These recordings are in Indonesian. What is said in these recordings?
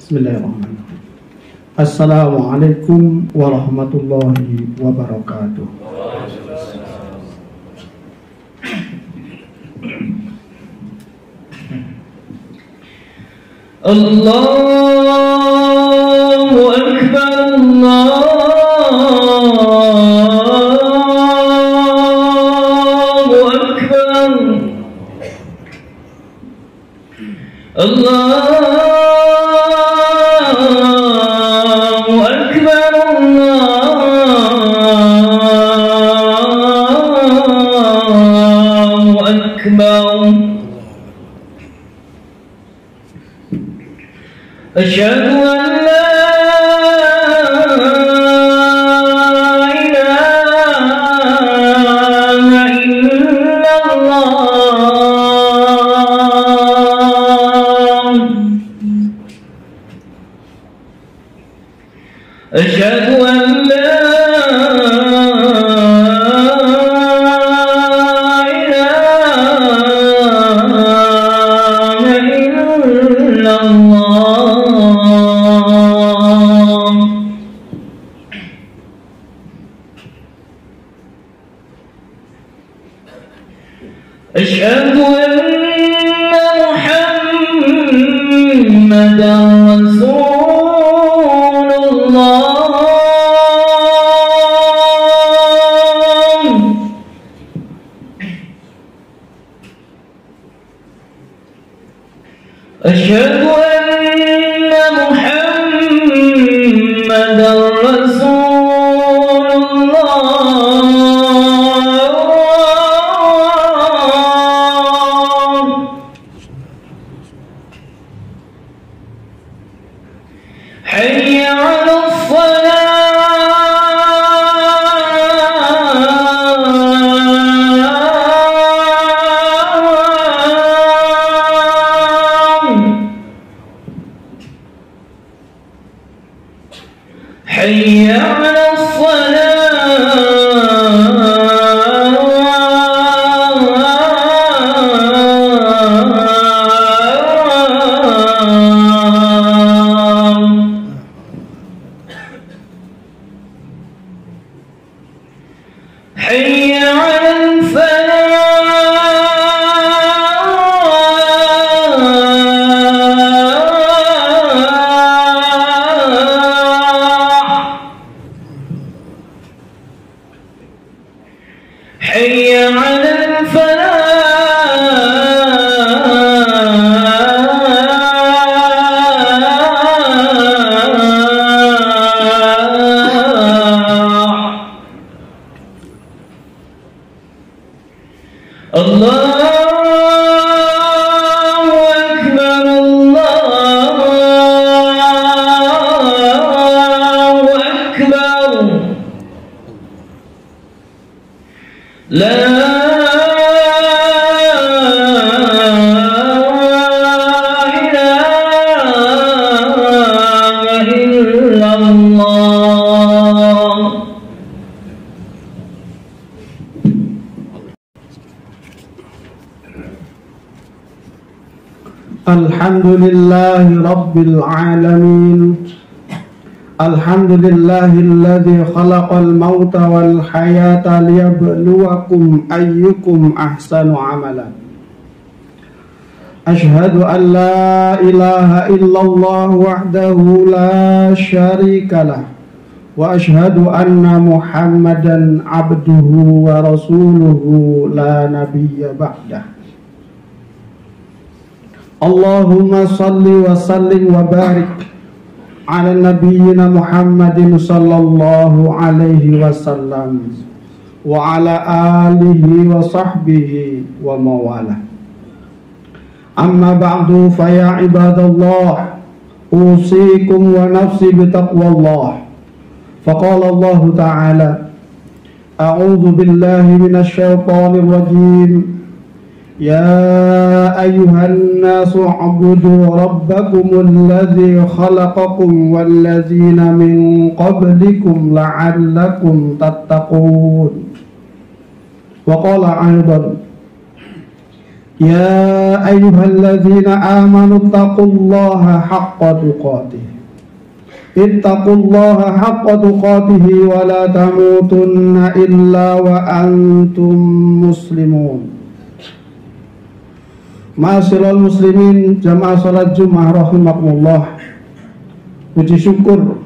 Bismillahirrahmanirrahim. Assalamualaikum warahmatullahi wabarakatuh. Allahu Akbar, Allahu Akbar, Allahu Akbar, Allahu Akbar. Asyhadu an la ilaha illallah. Asyhadu an la ilaha illallah. أشهد أن محمدًا رسول الله. أشهد أن محمدًا رسول الله. حي على الصلاة. حي على حي على الفلاح. حي على الفلاح. الله أكبر، الله أكبر. لا إله إلا الله. Alhamdulillahi rabbil alamin. Alhamdulillahilladzi khalaqal mauta wal hayata liyabluwakum ayyukum ahsanu amala. Asyhadu an la ilaha illallah wahdahu la syarikalah wa asyhadu anna Muhammadan abduhu wa rasuluhu la nabiyya ba'dah. Allahumma salli wa sallim wa barik ala nabiyyina Muhammadin sallallahu alaihi wasallam wa ala alihi wa sahbihi wa mawala. Amma ba'du, fa ya ibadallah, usikum wa nafsi bitaqwallah. Faqala Allah ta'ala, a'udzu billahi minasy syaithanir rajim. يا أيها الناس اعبدوا ربكم الذي خلقكم والذين من قبلكم لعلكم تتقون. وقال أيضا Ya ayyuhalladzina amanu taqullaha haqqa tuqatih. Ittaqullaha haqqa tuqatih wa la tamutunna illa wa antum muslimun. Ma'asyiral muslimin, jamaah salat Jumat rahimakumullah. Puji syukur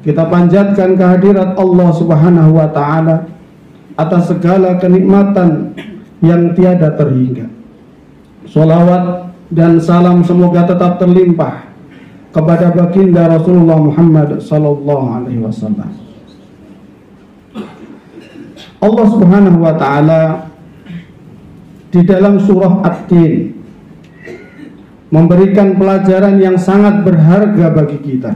kita panjatkan kehadirat Allah Subhanahu wa taala atas segala kenikmatan yang tiada terhingga. Sholawat dan salam semoga tetap terlimpah kepada baginda Rasulullah Muhammad sallallahu alaihi wasallam. Allah Subhanahu wa taala di dalam surah At-Tin memberikan pelajaran yang sangat berharga bagi kita.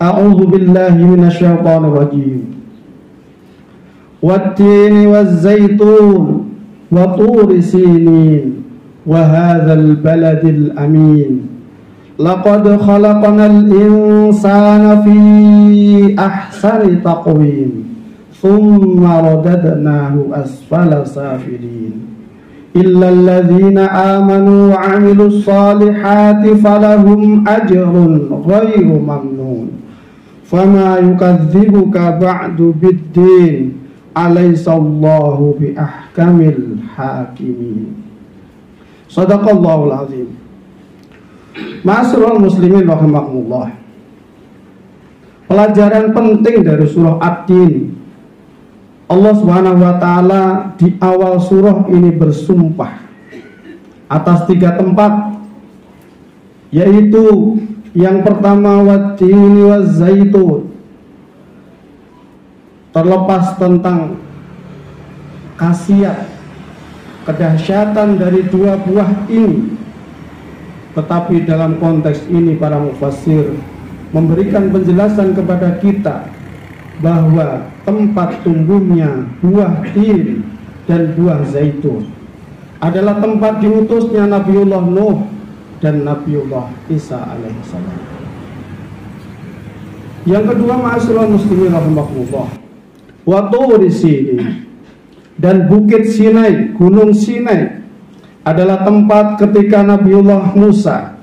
A'udzu billahi minasyaitonir rajim. Wat-tini waz-zaitun wa turi sinin wa hadzal baladil amin. Laqad khalaqnal insana fi ahsani taqwim. Thumma radadnahu asfala safilin. Illa alladhina amanu wa 'amilus salihati falahum ajrun ghairu mamnun. Fama yukadzibuka ba'du bid-din. Alaihissallahu bi ahkamil hakimin. Shadaqallahul azim. Ma'asyiral muslimin rahimakumullah. Pelajaran penting dari surah At-Tin. Allah Subhanahu wa taala di awal surah ini bersumpah atas 3 tempat, yaitu yang pertama wat-tini waz-zaitun. Terlepas tentang khasiat kedahsyatan dari 2 buah ini, tetapi dalam konteks ini para mufassir memberikan penjelasan kepada kita bahwa tempat tumbuhnya buah tin dan buah zaitun adalah tempat diutusnya Nabiullah Nuh dan Nabiullah Isa alaihissalam. Yang kedua, ma'asyiral muslimin rahimakumullah, wa turi sinin, dan bukit Sinai, gunung Sinai adalah tempat ketika Nabiullah Musa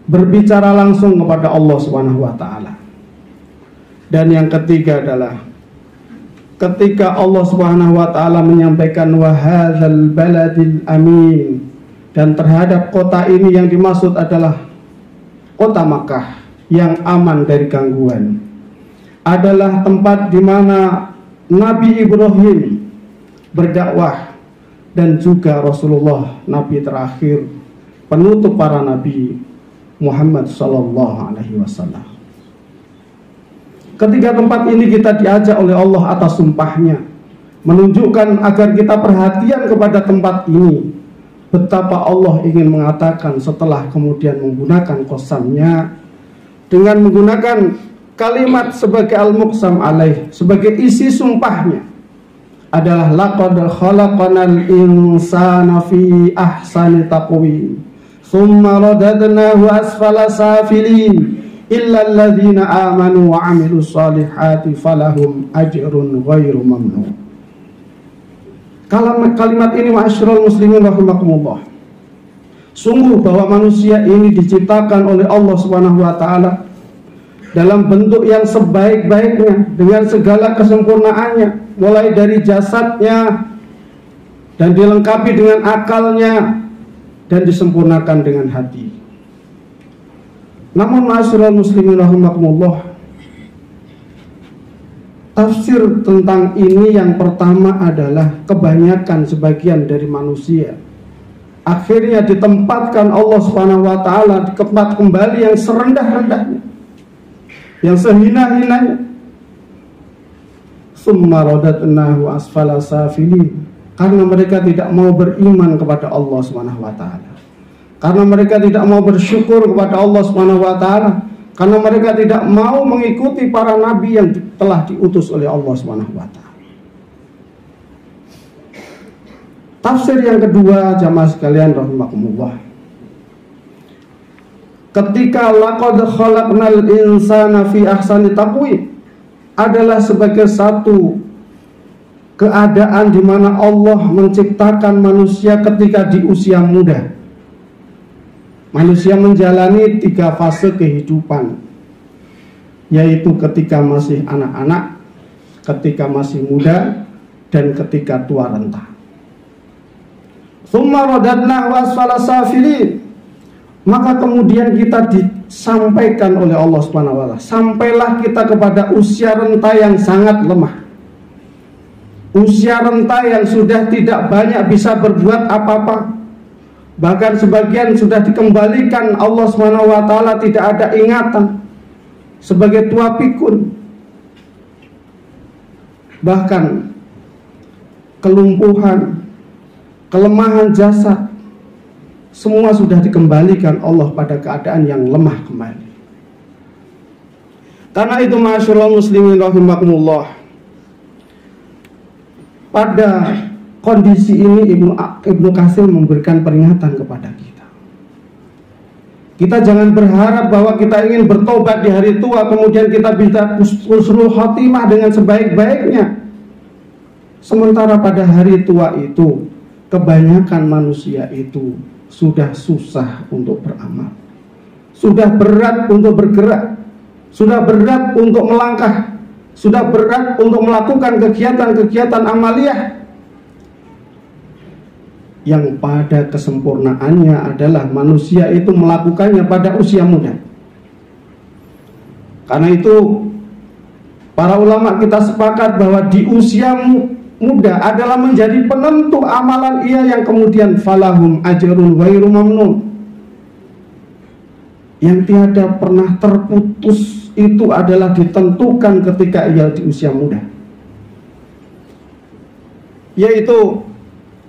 berbicara langsung kepada Allah Subhanahu wa taala. Dan yang ketiga adalah ketika Allah Subhanahu wa taala menyampaikan wa hadzal baladil amin, dan terhadap kota ini yang dimaksud adalah kota Makkah yang aman dari gangguan, adalah tempat di mana Nabi Ibrahim berdakwah dan juga Rasulullah, Nabi terakhir, penutup para nabi, Muhammad sallallahu alaihi wasallam. Ketiga tempat ini kita diajak oleh Allah atas sumpahnya, menunjukkan agar kita perhatian kepada tempat ini. Betapa Allah ingin mengatakan setelah kemudian menggunakan qasamnya dengan menggunakan kalimat sebagai al-muqsam alaih, sebagai isi sumpahnya adalah laqad khalaqnal insana fi ahsani taqwim thumma radadnahu asfala safilin illa alladhina amanu wa 'amilus salihati falahum ajrun ghairu mamnun. Kalimat ini ma'asyiral muslimin rahimakumullah, sungguh bahwa manusia ini diciptakan oleh Allah Subhanahu wa taala dalam bentuk yang sebaik-baiknya dengan segala kesempurnaannya, mulai dari jasadnya dan dilengkapi dengan akalnya dan disempurnakan dengan hati. Namun ma'asyiral muslimin rahimakumullah, tafsir tentang ini yang pertama adalah kebanyakan sebagian dari manusia akhirnya ditempatkan Allah Subhanahu wa taala di tempat kembali yang serendah-rendahnya, yang sehina-hinanya. Summa radatnahu asfala safilin, karena mereka tidak mau beriman kepada Allah Subhanahu wa taala, karena mereka tidak mau bersyukur kepada Allah Subhanahu wa taala, karena mereka tidak mau mengikuti para nabi yang telah diutus oleh Allah Subhanahu wa taala. Tafsir yang kedua, jamaah sekalian rahimakumullah, ketika laqad khalaqnal insana fi ahsani taqwim adalah sebagai satu keadaan di mana Allah menciptakan manusia ketika di usia muda. Manusia menjalani 3 fase kehidupan, yaitu ketika masih anak-anak, ketika masih muda, dan ketika tua renta. Tsumma radadnahu asfala safilin. Maka kemudian kita disampaikan oleh Allah Subhanahu wa taala, sampailah kita kepada usia renta yang sangat lemah. Usia renta yang sudah tidak banyak bisa berbuat apa-apa. Bahkan sebagian sudah dikembalikan Allah Subhanahu wa taala, tidak ada ingatan, sebagai tua pikun. Bahkan kelumpuhan, kelemahan jasad, semua sudah dikembalikan Allah pada keadaan yang lemah kembali. Karena itu ma'asyiral muslimin rahimakumullah, pada kondisi ini Ibnu Katsir memberikan peringatan kepada kita. Kita jangan berharap bahwa kita ingin bertobat di hari tua kemudian kita bisa husnul khotimah dengan sebaik-baiknya. Sementara pada hari tua itu kebanyakan manusia itu sudah susah untuk beramal, sudah berat untuk bergerak, sudah berat untuk melangkah, sudah berat untuk melakukan kegiatan-kegiatan amaliyah yang pada kesempurnaannya adalah manusia itu melakukannya pada usia muda. Karena itu para ulama kita sepakat bahwa di usia muda adalah menjadi penentu amalan ia yang kemudian falahum ajrun ghairu mamnun, yang tiada pernah terputus, itu adalah ditentukan ketika ia di usia muda, yaitu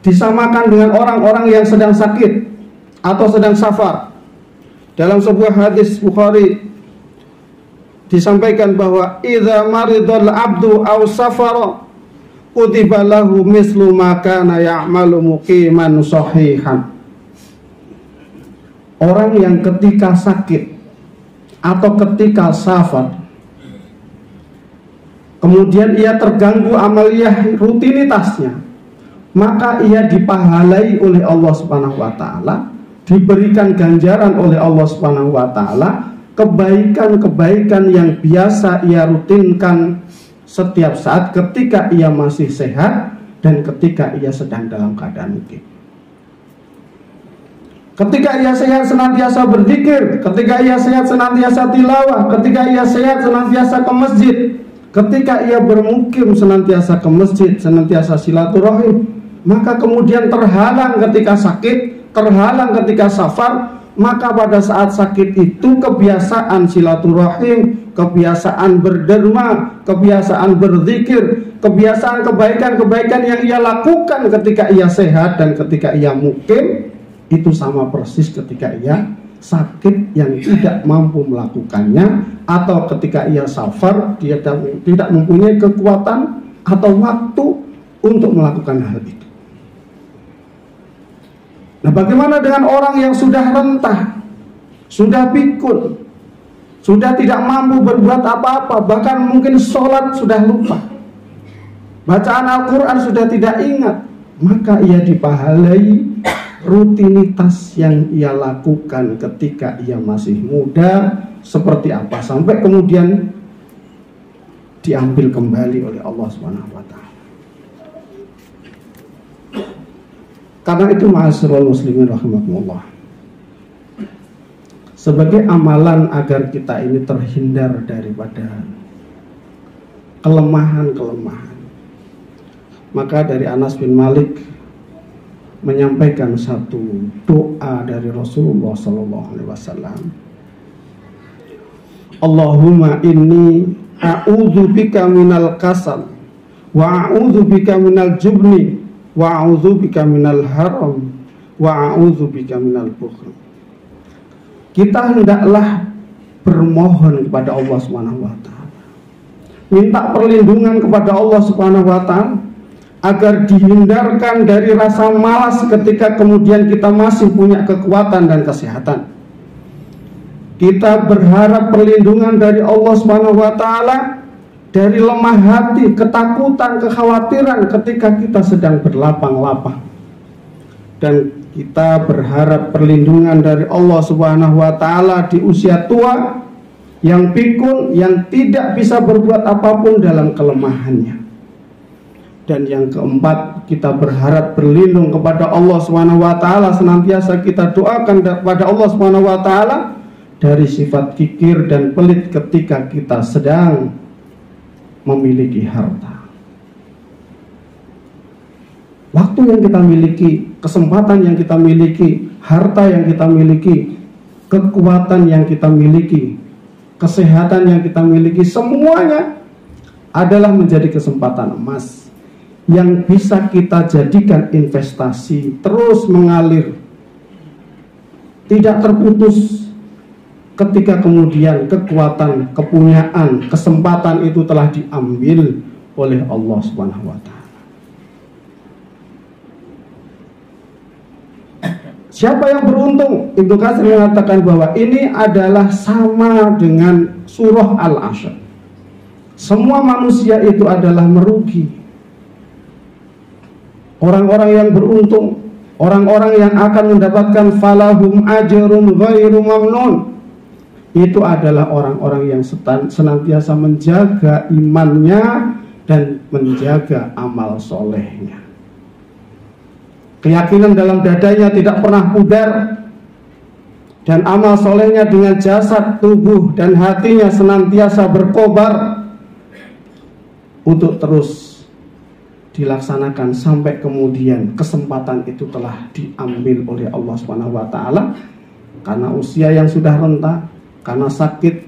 disamakan dengan orang-orang yang sedang sakit atau sedang safar. Dalam sebuah hadis Bukhari disampaikan bahwa idza maridul abdu aw safara kutiba lahu mislu ma kana ya'malu muqiman sahihan. Orang yang ketika sakit atau ketika safar kemudian ia terganggu amaliyah rutinitasnya, maka ia dipahalai oleh Allah Subhanahu wa taala, diberikan ganjaran oleh Allah Subhanahu wa taala kebaikan-kebaikan yang biasa ia rutinkan setiap saat ketika ia masih sehat dan ketika ia sedang dalam keadaan mukim. Ketika ia sehat senantiasa berzikir, ketika ia sehat senantiasa tilawah, ketika ia sehat senantiasa ke masjid, ketika ia bermukim senantiasa ke masjid, senantiasa silaturahim. Maka kemudian terhalang ketika sakit, terhalang ketika safar, maka pada saat sakit itu kebiasaan silaturahim, kebiasaan berderma, kebiasaan berzikir, kebiasaan kebaikan-kebaikan yang ia lakukan ketika ia sehat dan ketika ia mukim, itu sama persis ketika ia sakit yang tidak mampu melakukannya, atau ketika ia safar dia tidak mempunyai kekuatan atau waktu untuk melakukan hal itu. Nah, bagaimana dengan orang yang sudah rentah, sudah pikun, sudah tidak mampu berbuat apa-apa, bahkan mungkin sholat sudah lupa, bacaan Al-Quran sudah tidak ingat, maka ia dipahalai rutinitas yang ia lakukan ketika ia masih muda seperti apa, sampai kemudian diambil kembali oleh Allah Subhanahu wa taala. Karena itu ma'asyiral muslimin rahimakumullah, sebagai amalan agar kita ini terhindar daripada kelemahan-kelemahan, maka dari Anas bin Malik menyampaikan satu doa dari Rasulullah SAW. Allahumma inni a'udzubika minal kasal wa a'udzubika minal jubni wa a'udzubika minal haram wa a'udzubika minal bukhl. Kita hendaklah bermohon kepada Allah Subhanahu wa taala, minta perlindungan kepada Allah Subhanahu wa taala agar dihindarkan dari rasa malas ketika kemudian kita masih punya kekuatan dan kesehatan. Kita berharap perlindungan dari Allah Subhanahu wa taala dari lemah hati, ketakutan, kekhawatiran ketika kita sedang berlapang-lapang. Dan kita berharap perlindungan dari Allah Subhanahu wa Ta'ala di usia tua yang pikun, yang tidak bisa berbuat apapun dalam kelemahannya. Dan yang keempat, kita berharap berlindung kepada Allah Subhanahu wa Ta'ala. Senantiasa kita doakan kepada Allah Subhanahu wa Ta'ala dari sifat kikir dan pelit ketika kita sedang memiliki harta. Waktu yang kita miliki, kesempatan yang kita miliki, harta yang kita miliki, kekuatan yang kita miliki, kesehatan yang kita miliki, semuanya adalah menjadi kesempatan emas yang bisa kita jadikan investasi, terus mengalir, tidak terputus. Ketika kemudian kekuatan, kepunyaan, kesempatan itu telah diambil oleh Allah Subhanahu wa Ta'ala. Siapa yang beruntung? Ibnu Katsir mengatakan bahwa ini adalah sama dengan surah Al-Asr. Semua manusia itu adalah merugi. Orang-orang yang beruntung, orang-orang yang akan mendapatkan falahum ajrun ghairu mamnun, itu adalah orang-orang yang senantiasa menjaga imannya dan menjaga amal solehnya. Keyakinan dalam dadanya tidak pernah pudar, dan amal solehnya dengan jasad, tubuh, dan hatinya senantiasa berkobar untuk terus dilaksanakan sampai kemudian kesempatan itu telah diambil oleh Allah Subhanahu wa Ta'ala karena usia yang sudah renta, karena sakit,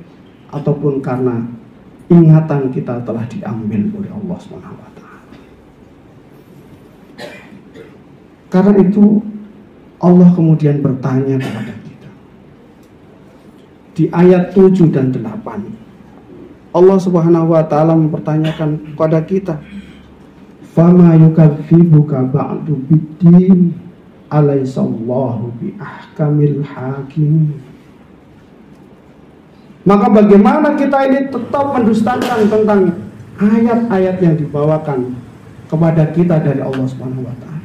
ataupun karena ingatan kita telah diambil oleh Allah Subhanahu wa Ta'ala. Karena itu Allah kemudian bertanya kepada kita di ayat 7 dan 8. Allah Subhanahu wa Ta'ala mempertanyakan kepada kita, fama yukadzibuka ba'du biddin alaisallahu bi ahkamil hakim. Maka bagaimana kita ini tetap mendustakan tentang ayat-ayat yang dibawakan kepada kita dari Allah Subhanahu wa Ta'ala?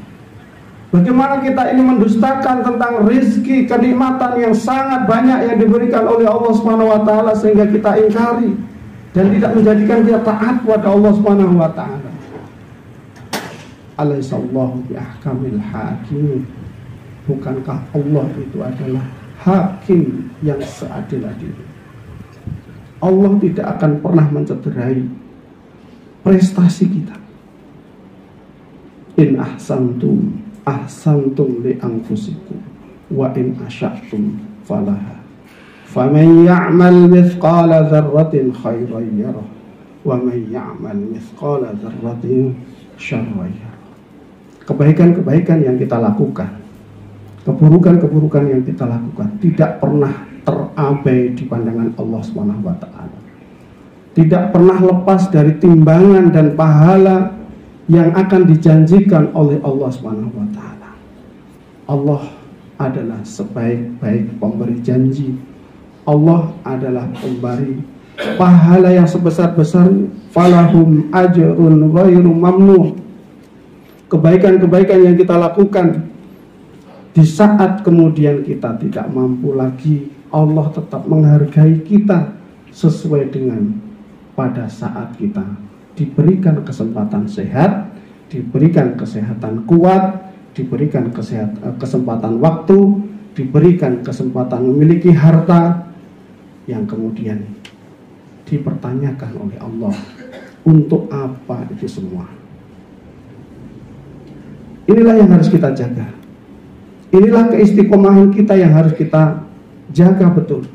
Bagaimana kita ini mendustakan tentang rizki, kenikmatan yang sangat banyak yang diberikan oleh Allah Subhanahu wa Ta'ala sehingga kita ingkari dan tidak menjadikan kita taat kepada Allah Subhanahu wa Ta'ala? Alaihissallahu bi ahkamil hakim. Bukankah Allah itu adalah hakim yang seadil-adilnya? Allah tidak akan pernah mencederai prestasi kita. In ahsantum li anfusikum wa in asya'tum falaha faman ya'mal mithqala dzarratin khairan yarah wa man ya'mal mithqala dzarratin syarran yarah. Kebaikan-kebaikan yang kita lakukan, keburukan-keburukan yang kita lakukan tidak pernah terabai di pandangan Allah Subhanahu wa Ta'ala. Tidak pernah lepas dari timbangan dan pahala yang akan dijanjikan oleh Allah Subhanahu wa Ta'ala. Allah adalah sebaik-baik pemberi janji. Allah adalah pemberi pahala yang sebesar-besarnya. Falahum ajrun ghairu mamnun. Kebaikan-kebaikan yang kita lakukan di saat kemudian kita tidak mampu lagi, Allah tetap menghargai kita sesuai dengan pada saat kita diberikan kesempatan sehat, diberikan kesehatan kuat, diberikan kesempatan waktu, diberikan kesempatan memiliki harta, yang kemudian dipertanyakan oleh Allah, untuk apa itu semua? Inilah yang harus kita jaga. Inilah keistiqomahan kita yang harus kita jaga betul,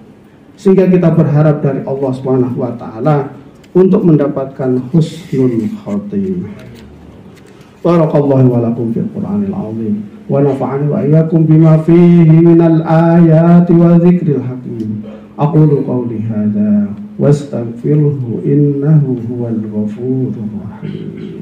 sehingga kita berharap dari Allah Subhanahu wa Ta'ala untuk mendapatkan husnul khatimah. Barakallahu wa lakum fil Qur'anil azim wa nafa'ani wa iyyakum bima fihi minal ayati wa dzikril hakim. Aqulu qawli hadza wastaghfiruhu innahu huwal ghafurur rahim.